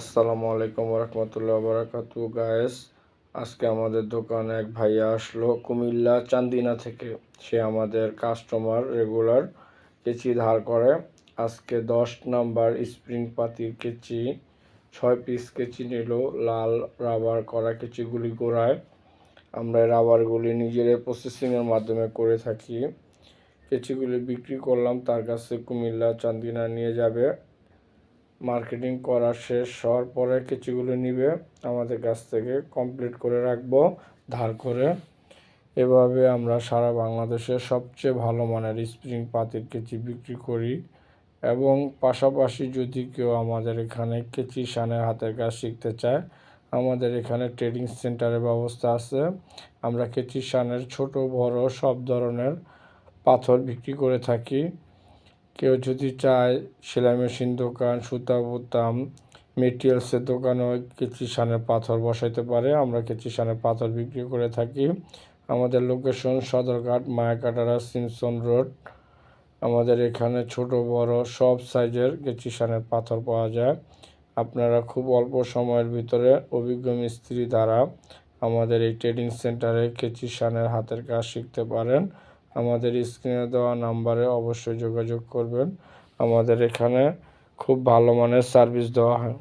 আসসালামু আলাইকুম রহমতুল্লাহ বারাকাতু গায়েস। আজকে আমাদের দোকানে এক ভাইয়া আসলো কুমিল্লা চান্দিনা থেকে। সে আমাদের কাস্টমার, রেগুলার কেচি ধার করে। আজকে 10 নাম্বার স্প্রিং পাতির কেচি 6 পিস কেচি নিল। লাল রাবার করা কেচিগুলি গোড়ায়। আমরা রাবারগুলি নিজেরাই প্রসেসিংয়ের মাধ্যমে করে থাকি। কেচিগুলি বিক্রি করলাম, তার কাছে কুমিল্লা চান্দিনা নিয়ে যাবে। মার্কেটিং করা শেষ হওয়ার পরে কেচিগুলো নিবে, আমাদের কাছ থেকে কমপ্লিট করে রাখবো ধার করে। এভাবে আমরা সারা বাংলাদেশে সবচেয়ে ভালো মানের স্প্রিং পাতির কেচি বিক্রি করি। এবং পাশাপাশি যদি কেউ আমাদের এখানে কেচি শানের হাতের কাজ শিখতে চায়, আমাদের এখানে ট্রেডিং সেন্টারের ব্যবস্থা আছে। আমরা কেচি শানের ছোট বড় সব ধরনের পাথর বিক্রি করে থাকি। কেউ যদি চায় সেলাই মেশিন দোকান, সুতা বোতাম, মেটেরিয়ালসের দোকানও কেচি শানের পাথর বসাইতে পারে। আমরা কেচি শানের পাথর বিক্রি করে থাকি। আমাদের লোকেশন সদরঘাট, মায়াকাটারা, সিমসন রোড। আমাদের এখানে ছোট বড় সব সাইজের কেচি শানের পাথর পাওয়া যায়। আপনারা খুব অল্প সময়ের ভিতরে অভিজ্ঞ মিস্ত্রি দ্বারা আমাদের এই ট্রেডিং সেন্টারে কেচি শানের হাতের কাজ শিখতে পারেন। আমাদের স্ক্রিনে দেওয়া নাম্বারে অবশ্যই যোগাযোগ করবেন। আমাদের এখানে খুব ভালো মানের সার্ভিস দেওয়া হয়।